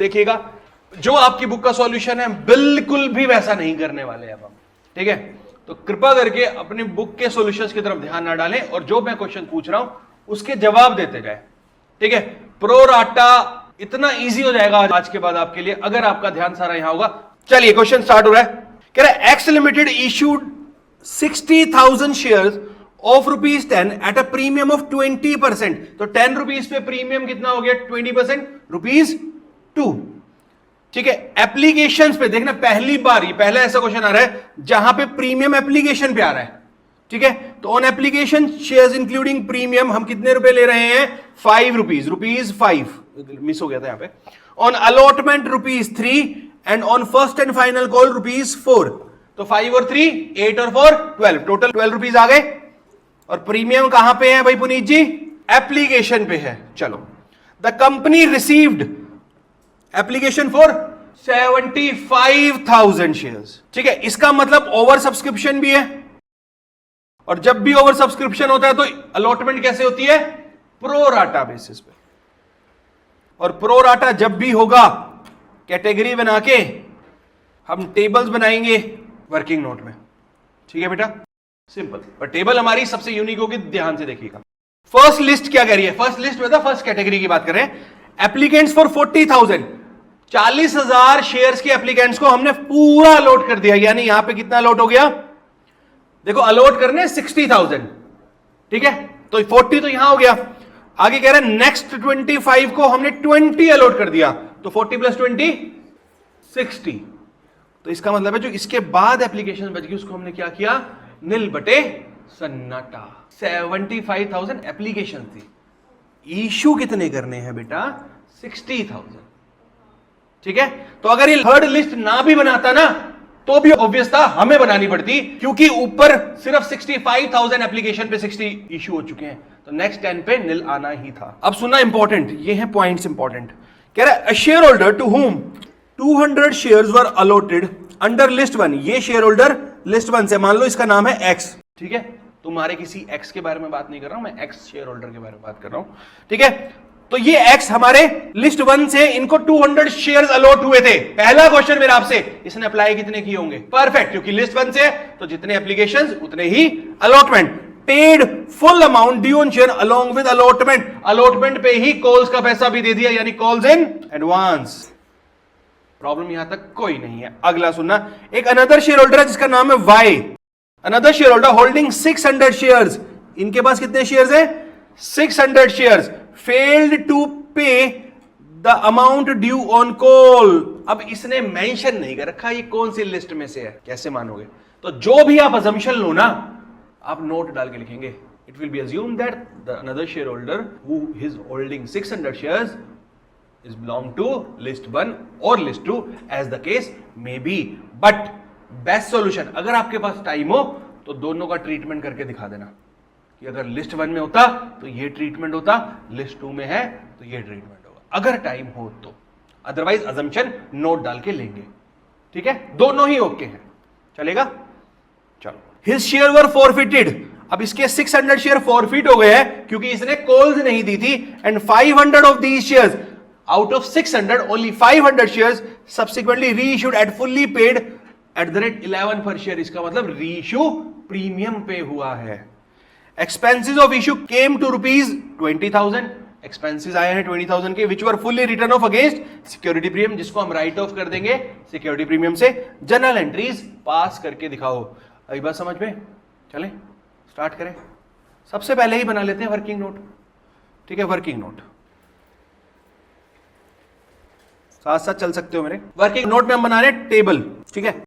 देखिएगा जो आपकी बुक का सॉल्यूशन है बिल्कुल भी वैसा नहीं करने वाले अब हम, ठीक है। तो कृपा करके अपनी बुक के सॉल्यूशंस की तरफ ध्यान ना डालें और जो मैं क्वेश्चन पूछ रहा हूं उसके जवाब देते जाए, ठीक है। प्रो राटा इतना इजी हो जाएगा आज के बाद आपके लिए अगर आपका ध्यान सारा यहां होगा। चलिए क्वेश्चन स्टार्ट हो रहा है। कह रहा है x limited issued 60,000 shares of ₹10 at a premium of 20%। तो 10 रुपीज पे प्रीमियम कितना हो गया? 20%, ₹2। ठीक है। एप्लीकेशंस पे देखना, पहली बार ये पहला ऐसा क्वेश्चन आ रहा है जहां पे प्रीमियम एप्लीकेशन पे आ रहा है, ठीक है। तो on application shares including premium हम कितने रुपए ले रहे हैं? ₹5, मिस हो गया था यहां पे। On allotment ₹3 and on first and final call ₹4। तो 5 और 3 8 और 4 12, टोटल ₹12 आ गए। और प्रीमियम कहां पे है भाई पुनीत जी? एप्लीकेशन पे है। चलो, the company received application for 75,000 shares, ठीक है। इसका मतलब ओवर सब्सक्रिप्शन भी है, और जब भी ओवर सब्सक्रिप्शन होता है तो अलॉटमेंट कैसे होती है? प्रो राटा बेसिस पे। और प्रो राटा जब भी होगा कैटेगरी बना के हम टेबल्स बनाएंगे वर्किंग नोट में, ठीक है बेटा, सिंपल। पर टेबल हमारी सबसे यूनिक होगी, ध्यान से देखिएगा। फर्स्ट लिस्ट क्या कह रही है? फर्स्ट लिस्ट में फर्स्ट कैटेगरी की बात कर रहे हैं। एप्लीकेंट्स फॉर 40,000, 40,000 शेयर्स के एप्लीकेंट्स को हमने पूरा अलॉट कर दिया, यानी यहां पे कितना अलॉट हो गया? देखो अलॉट करने 60,000, ठीक है, तो 40 तो यहां हो गया। आगे कह रहे हैं नेक्स्ट 25 को हमने 20 अलॉट कर दिया, तो 40 + 20 60। तो इसका मतलब है जो इसके बाद एप्लीकेशन बच गई उसको हमने क्या किया? नील बटे सन्नाटा। 75,000 एप्लीकेशन थी, इशू कितने करने हैं बेटा? 60,000, ठीक है। तो अगर ये थर्ड लिस्ट ना भी बनाता ना तो भी ऑब्वियस था हमें बनानी पड़ती, क्योंकि ऊपर सिर्फ 65,000 एप्लीकेशन पे 60 इशू हो चुके हैं, तो नेक्स्ट 10 पे नील आना ही था। अब सुनना इंपॉर्टेंट, ये है पॉइंट्स इंपॉर्टेंट। कह रहा है a share holder to whom 200 shares were allotted under list 1। ये शेयर होल्डर लिस्ट 1 से, मान लो इसका नाम है एक्स, ठीक है। तुम्हारे किसी एक्स के बारे में बात नहीं कर रहा हूं मैं, एक्स शेयर होल्डर के बारे में बात कर रहा हूं, ठीक है। तो ये एक्स हमारे लिस्ट 1 से इनको 200 शेयर्स अलॉट हुए थे। पहला क्वेश्चन मेरा आपसे, इसने अप्लाई कितने किए होंगे? परफेक्ट, क्योंकि लिस्ट 1 से तो जितने एप्लीकेशंस उतने ही allotment. Paid full amount due on share along with allotment, allotment पे ही कॉल्स का पैसा भी दे दिया, यानी कॉल्स इन एडवांस। प्रॉब्लम यहां तक कोई नहीं है। अगला सुनना, एक अनदर शेयर होल्डर है जिसका नाम है Y, another share holder holding 600 shares. इनके पास कितने शेयर्स है? 600 shares. Failed to pay the amount due on call. अब इसने मेंशन नहीं कर रखा ये कौन सी लिस्ट में से है, कैसे मानोगे? तो जो भी आप अजम्पशन लो ना, आप नोट डाल के लिखेंगे। It will be assume that the another share holder who is holding 600 shares is belong to list 1 or list 2 as the case may be, but best solution अगर आपके पास टाइम हो तो दोनों का ट्रीटमेंट करके दिखा देना कि अगर लिस्ट 1 में होता तो ये ट्रीटमेंट होता, लिस्ट 2 में है तो ये ट्रीटमेंट होगा, अगर टाइम हो तो। अदरवाइज अजम्पशन नोट डाल के लेंगे, ठीक है। दोनों ही ओके हैं, चलेगा। चलो, हिज शेयर वर फॉरफिटेड। अब इसके 600 शेयर फॉरफिट हो गए हैं क्योंकि इसने कॉल्स नहीं दी थी, and 500 of these shares out of 600 only 500 shares subsequently reissued at fully paid at the rate 11 per share। इसका मतलब reissue प्रीमियम पे हुआ है। expenses of issue came to ₹20,000, expenses आए हैं 20,000 के, which were fully written off against security premium, जिसको हम राइट ऑफ कर देंगे सिक्योरिटी प्रीमियम से। जर्नल एंट्रीज पास करके दिखाओ। अभी बात समझ में? चलें स्टार्ट करें। सबसे पहले ही बना लेते हैं वर्किंग नोट, ठीक है। वर्किंग नोट साथ साथ चल सकते हो मेरे। वर्किंग नोट में हम बना रहे हैं टेबल, ठीक है।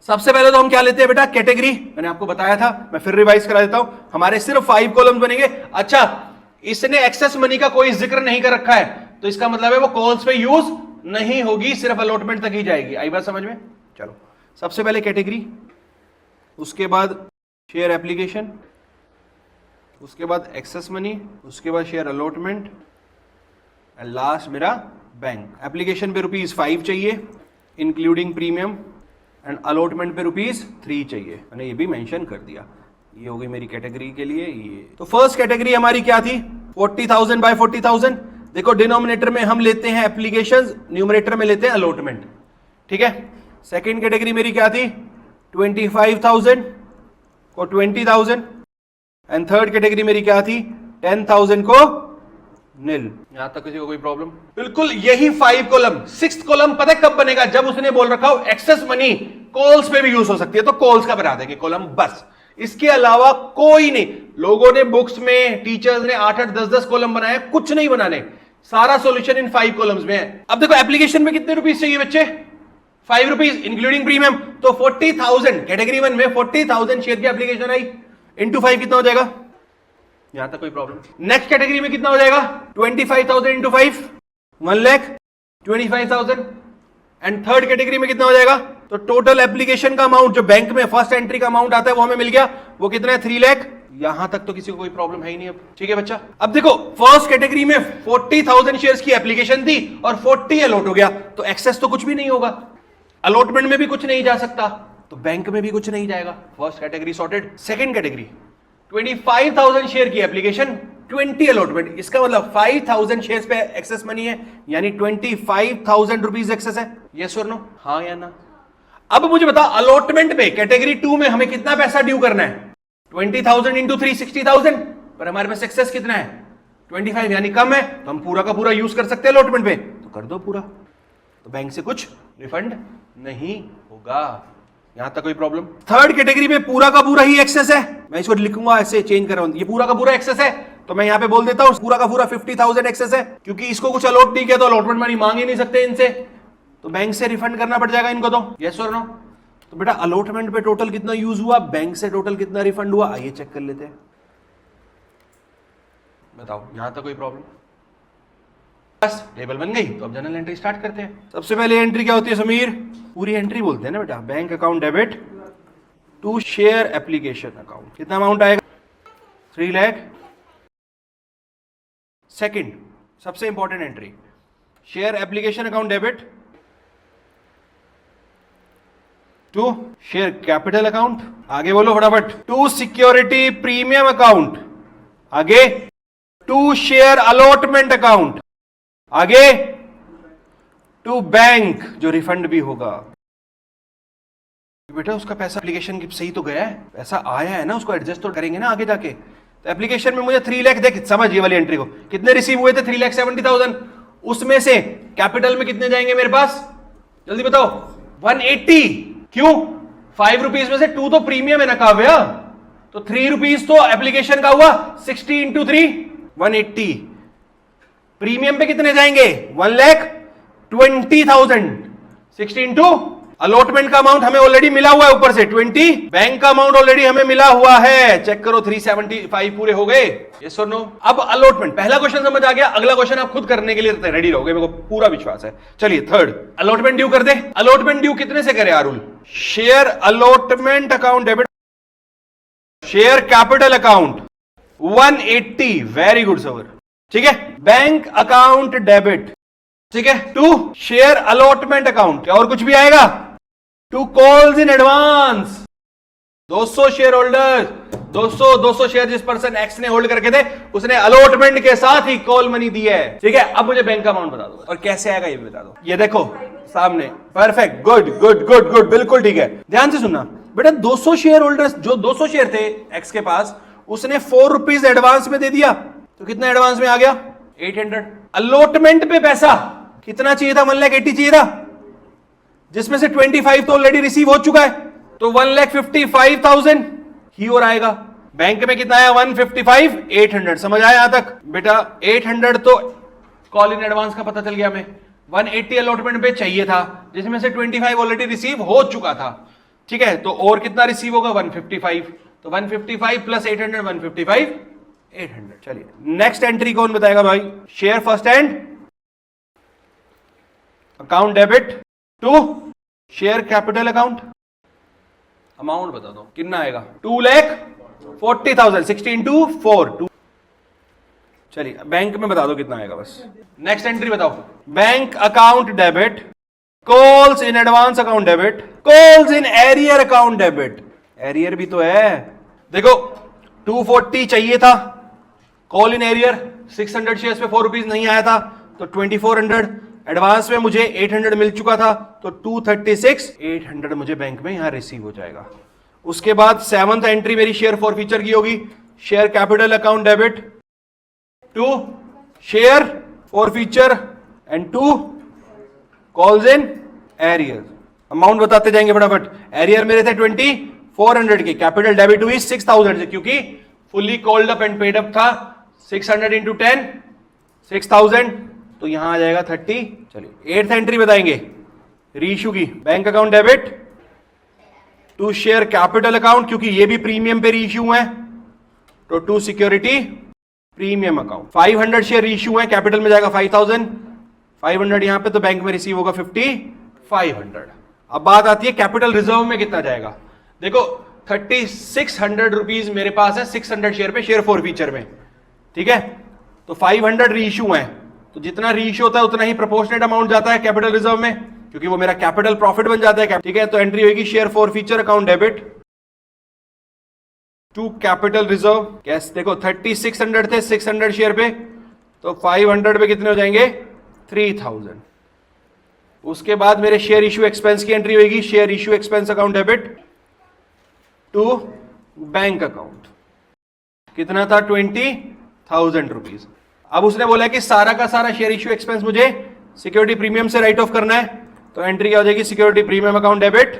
सबसे पहले तो हम क्या लेते हैं बेटा? कैटेगरी। मैंने आपको बताया था, मैं फिर रिवाइज करा देता हूं। हमारे सिर्फ 5 कॉलम्स बनेंगे। अच्छा, इसने एक्सेस मनी का कोई जिक्र नहीं कर रखा है, तो इसका मतलब है वो कॉल्स पे यूज नहीं होगी, सिर्फ अलॉटमेंट तक ही जाएगी। आई बात समझ में? चलो, सबसे पहले कैटेगरी, उसके बाद शेयर एप्लीकेशन, उसके बाद एक्सेस मनी, उसके बाद शेयर अलॉटमेंट, एंड लास्ट मेरा बैंक। एप्लीकेशन पे ₹5 चाहिए इंक्लूडिंग प्रीमियम, एंड अलॉटमेंट पे ₹3 चाहिए, मैंने ये भी मेंशन कर दिया। ये हो गई मेरी कैटेगरी के लिए ये। तो फर्स्ट कैटेगरी हमारी क्या थी? 40,000 बाय 40,000। देखो डिनोमिनेटर में हम लेते हैं एप्लीकेशंस, न्यूमरेटर में लेते हैं अलॉटमेंट, ठीक है। सेकंड कैटेगरी मेरी क्या थी, 25,000 को 20,000, एंड थर्ड कैटेगरी मेरी क्या थी, 10,000 को नील। यहां तक किसी को कोई प्रॉब्लम? बिल्कुल यही 5 कॉलम, 6th कॉलम पता है कब बनेगा, जब उसने बोल रखा हो एक्सेस मनी कॉल्स पे भी यूज हो सकती है, तो कॉल्स का बना देंगे कॉलम, बस इसके अलावा कोई नहीं। लोगों ने बुक्स में, टीचर्स ने 8-8 10-10 कॉलम बनाए, कुछ नहीं बनाने, सारा सॉल्यूशन इन 5 कॉलम्स में है। अब देखो एप्लीकेशन में कितने रुपीस चाहिए बच्चे, 5 रुपीज इंक्लूडिंग प्रीमियम, तो 40,000 कैटेगरी 1 में 40,000 शेयर की एप्लीकेशन आई, इंटू 5 कितना हो जाएगा, यहां तक कोई प्रॉब्लम? नेक्स्ट कैटेगरी में कितना हो जाएगा, 25,000 इंटू 5 1,25,000, एंड थर्ड कैटेगरी में कितना हो जाएगा, तो टोटल एप्लीकेशन का अमाउंट जो बैंक में फर्स्ट एंट्री का अमाउंट आता है वो हमें मिल गया, वो कितना है, 3 लाख। यहां तक तो किसी को कोई प्रॉब्लम है ही नहीं अब, ठीक है बच्चा। अब देखो फर्स्ट कैटेगरी में 40,000 शेयर्स की एप्लीकेशन थी और 40 अलॉट हो गया, तो एक्सेस तो कुछ भी नहीं होगा, अलॉटमेंट में भी कुछ नहीं जा सकता, तो बैंक में भी कुछ नहीं जाएगा, first category sorted. Second category 25,000 share की एप्लीकेशन, 20 अलॉटमेंट, इसका मतलब 5,000 शेयर्स पे एक्सेस मनी है, यानी 25,000 रुपीज एक्सेस है, यस और नो, हाँ या ना। अब मुझे बता अलॉटमेंट पे कैटेगरी 2 में हमें कितना पैसा ड्यू करना है, 20,000 इंटू 3 60,000, पर हमारे पास एक्सेस कितना है 25, यानी कम है, तो हम पूरा का पूरा यूज कर सकते हैं अलॉटमेंट पे, तो कर दो पूरा, तो बैंक से कुछ रिफंड नहीं होगा। यहां तक कोई प्रॉब्लम? थर्ड कैटेगरी में पूरा का पूरा ही एक्सेस है, मैं इसको लिखूंगा ऐसे, चेंज कर रहा हूं, ये पूरा का पूरा एक्सेस है, तो मैं यहां पे बोल देता हूं पूरा का पूरा 50,000 एक्सेस है, क्योंकि इसको कुछ अलॉट नहीं किया तो अलॉटमेंट मनी मांग ही नहीं सकते इनसे, तो बैंक से रिफंड करना पड़ जाएगा इनको, तो यस और नो। तो बेटा अलॉटमेंट पे टोटल कितना यूज हुआ, बैंक से टोटल कितना रिफंड हुआ, आइए चेक कर लेते हैं, बताओ यहां तक कोई प्रॉब्लम? बस टेबल बन गई, तो अब जनरल एंट्री स्टार्ट करते हैं। सबसे पहले एंट्री क्या होती है समीर, पूरी एंट्री बोलते हैं ना बेटा, bank account debit to share application account, कितना अमाउंट आएगा, 3 लाख। सेकंड सबसे important entry, share application account debit to share capital account, आगे बोलो फटाफट, टू सिक्योरिटी प्रीमियम अकाउंट, आगे टू शेयर अलॉटमेंट अकाउंट, आगे टू बैंक जो रिफंड भी होगा। बेटा उसका पैसा एप्लीकेशन की सही तो गया है, पैसा आया है ना, उसको एडजस्ट तो करेंगे ना आगे जाके, तो एप्लीकेशन में मुझे 3 लाख, देख समझ ये वाली एंट्री को, कितने रिसीव हुए थे, 3,70,000, उसमें से कैपिटल में कितने जाएंगे मेरे पास, जल्दी बताओ, 180, क्यों, 5 रुपीज में से 2 तो प्रीमियम है ना काव्या, तो 3 रुपीज तो एप्लीकेशन का हुआ, 60 इंटू 3 180, प्रीमियम पे कितने जाएंगे, 1,20,000, 60 इंटू अलॉटमेंट का अमाउंट हमें ऑलरेडी मिला हुआ है ऊपर से 20, बैंक का अमाउंट ऑलरेडी हमें मिला हुआ है, चेक करो 375 पूरे हो गए, यस और नो। अब अलॉटमेंट, पहला क्वेश्चन समझ आ गया, अगला क्वेश्चन आप खुद करने के लिए रेडी रहोगे, मेरे को पूरा विश्वास है। चलिए थर्ड, अलॉटमेंट ड्यू कर दे। अलॉटमेंट ड्यू कितने से करे Arul, share allotment account debit, share capital account 180, very good sir, ठीक है, बैंक अकाउंट डेबिट, ठीक है, टू शेयर अलॉटमेंट अकाउंट, क्या और कुछ भी आएगा, to calls in advance, 200 share holders, 200 share जिस पर्सन एक्स ने होल्ड करके थे उसने अलॉटमेंट के साथ ही कॉल मनी दी है, ठीक है। अब मुझे बैंक का अमाउंट बता दो और कैसे आएगा ये भी बता दो, ये देखो सामने, perfect, good good good good, बिल्कुल ठीक है, ध्यान से सुनना बेटा, 200 शेयर होल्डर्स, जो 200 शेयर थे एक्स के पास, उसने 4 रुपीज एडवांस में दे दिया, तो कितना एडवांस में आ गया, 800। अलॉटमेंट पे पैसा कितना चाहिए था, 1,80,000 चाहिए था, जिसमें से 25 तो ऑलरेडी रिसीव हो चुका है, तो 1,55,000 ही और आएगा। बैंक में कितना आया, 155, 800, समझ आया यहां तक बेटा, 800 तो कॉल इन एडवांस का पता चल गया हमें, 180 अलॉटमेंट पे चाहिए था, जिसमें से 25 ऑलरेडी रिसीव हो चुका था, ठीक है, तो और कितना रिसीव होगा, 155, तो 155 प्लस 800, 155, 800। चलिए नेक्स्ट एंट्री कौन बताएगा भाई, share first hand account debit to share capital account, amount बता दो कितना आएगा, 2,40,000, 60 इंटू 4, चलिए बैंक में बता दो कितना आएगा बस। नेक्स्ट एंट्री बताओ, bank account debit, calls in advance account debit, calls in arrear account debit, arrear भी तो है, देखो 240 चाहिए था, कॉल इन एरियर 600 शेयर्स पे 4 रुपीज नहीं आया था तो 2400, एडवांस में मुझे 800 मिल चुका था तो 236, 800 मुझे बैंक में यहां रिसीव हो जाएगा। उसके बाद 7th एंट्री मेरी शेयर फॉरफीचर की होगी, share capital account debit to share forfeiture and to calls in arrear. Amount बताते जाएंगे फटाफट। एरियर मेरे थे 2400 के, कैपिटल डेबिट हुई 6000 से क्योंकि fully called up and paid up था। 600 इंटू 10 6000 तो यहां आ जाएगा 30। चलिए 8th एंट्री बताएंगे रीइश्यू की, bank account debit to share capital account क्योंकि ये भी प्रीमियम पे रीइश्यू है तो to security premium account. 500 share reissue है, कैपिटल में जाएगा 5000, 500 यहां पे तो बैंक में रिसीव होगा 5500। अब बात आती है कैपिटल रिजर्व में कितना जाएगा। देखो 3600 रुपीज मेरे पास है 600 शेयर पे शेयर फॉरफीचर में, ठीक है। तो 500 रीइश्यू है तो जितना रीइश्यू होता है उतना ही प्रोपोर्शनेट अमाउंट जाता है कैपिटल रिजर्व में क्योंकि वो मेरा कैपिटल प्रॉफिट बन जाता है, ठीक है। तो एंट्री होगी share forfeiture account debit to capital reserve. कैसे देखो 3600 थे 600 शेयर पे तो 500 पे कितने हो जाएंगे 3000। उसके बाद मेरे शेयर इश्यू एक्सपेंस की एंट्री होगी, share issue expense account debit to bank account. कितना था 20,000 रुपीज। अब उसने बोला कि सारा का सारा शेयर इश्यू एक्सपेंस मुझे सिक्योरिटी प्रीमियम से राइट ऑफ करना है तो एंट्री क्या हो जाएगी security premium account debit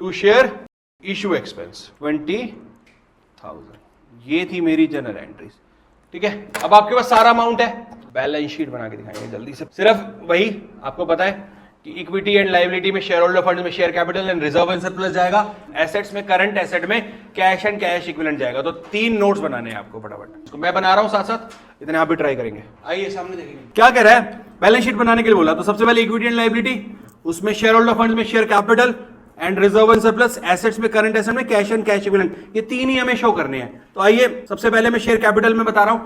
to share issue expense 20,000। ये थी मेरी जनरल एंट्रीज, ठीक है। अब आपके पास सारा अमाउंट है, बैलेंस शीट बना के दिखाएंगे जल्दी से। सिर्फ वही आपको पता है कि इक्विटी एंड लायबिलिटी में शेयर होल्डर फंड में share capital and reserve and surplus जाएगा, एसेट्स में करंट एसेट में कैश एंड कैश इक्विवेलेंट जाएगा। तो 3 नोट्स बनाने हैं आपको फटाफट, तो मैं बना रहा हूं साथ साथ, इतने आप भी ट्राई करेंगे। आइए सामने देखेंगे क्या कह रहा है। बैलेंस शीट बनाने के लिए बोला तो सबसे पहले इक्विटी एंड लायबिलिटी, उसमें शेयर होल्डर फंड में share capital and reserve and surplus, assets में करंट एसेट में कैश एंड कैश इक्विवेलेंट, ये 3 ही हमें शो करने हैं। तो आइए सबसे पहले मैं शेयर कैपिटल में बता रहा हूं।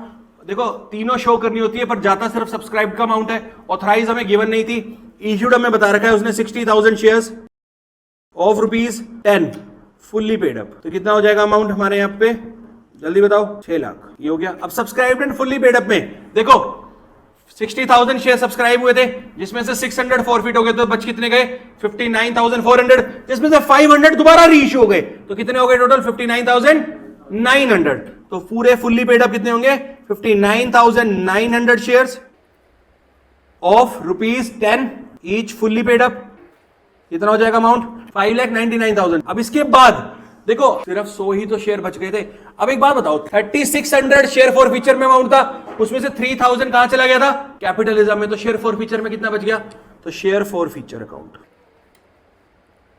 देखो तीनों शो करनी होती है पर जाता सिर्फ सब्सक्राइब का अमाउंट है, ऑथराइज हमें गिवन नहीं थी। इश्यूड हमें बता रखा है उसने 60,000 shares of ₹10 fully paid up. तो कितना हो जाएगा अमाउंट हमारे यहाँ पे जल्दी बताओ 6 लाख। ये हो गया। अब subscribe and fully paid up में देखो 60,000 शेयर सब्सक्राइब हुए थे जिसमें से 600 फॉरफिट हो गए तो बच कितने गए 59,400, जिसमें से 500 दोबारा रीइश्यू हो गए तो कितने हो गए टोटल 59,900। तो पूरे फुल्ली पेड अप कितने होंगे 59,900 shares of ₹10 each fully paid up. कितना हो जाएगा अमाउंट 5,99,000। अब इसके बाद देखो सिर्फ 100 ही तो शेयर बच गए थे। अब एक बात बताओ 3600 शेयर फॉरफीचर में अमाउंट था, उसमें से 3000 कहां चला गया था कैपिटलिज्म में। तो शेयर फॉरफीचर में कितना बच गया तो शेयर फॉरफीचर अकाउंट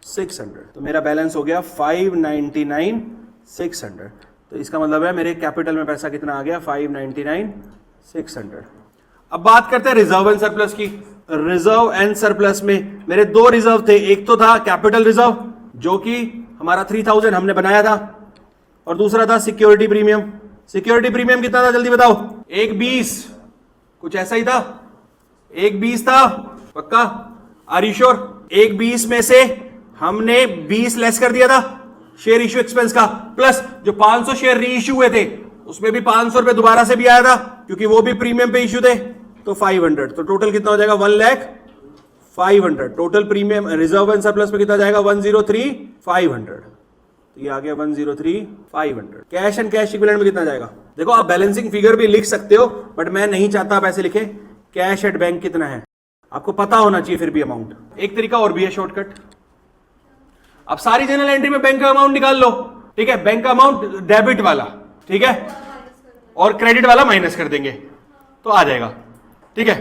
600, तो मेरा बैलेंस हो गया 599,600। तो इसका मतलब है मेरे कैपिटल में पैसा कितना आ गया 599,600। अब बात करते हैं रिजर्व एंड सरप्लस की। रिजर्व एंड सरप्लस में मेरे 2 रिजर्व थे, एक तो था कैपिटल रिजर्व जो कि हमारा 3000 हमने बनाया था और दूसरा था सिक्योरिटी प्रीमियम। सिक्योरिटी प्रीमियम कितना था जल्दी बताओ 120, कुछ ऐसा ही था 120 था पक्का, आर यू श्योर। 120 में से हमने 20 लेस कर दिया था शेयर इश्यू एक्सपेंस का, प्लस जो 500 शेयर री इश्यू हुए थे उसमें भी 500 रुपए दोबारा से भी आया था क्योंकि वो भी प्रीमियम पे इश्यू थे तो 500। तो टोटल कितना हो जाएगा 1,05,000। Total premium reserve and surplus पे कितना जाएगा 103,500। तो ये आ गया 103,500। कैश एंड कैश इक्विवेलेंट में कितना जाएगा देखो आप बैलेंसिंग फिगर भी लिख सकते हो बट मैं नहीं चाहता आप ऐसे लिखे। कैश एट बैंक कितना है आपको पता होना चाहिए फिर भी अमाउंट। एक तरीका और भी है शॉर्टकट, आप सारी जनरल एंट्री में बैंक का अमाउंट निकाल लो, ठीक है। बैंक का अमाउंट डेबिट वाला, ठीक है, और क्रेडिट वाला माइनस कर देंगे तो आ जाएगा, ठीक है।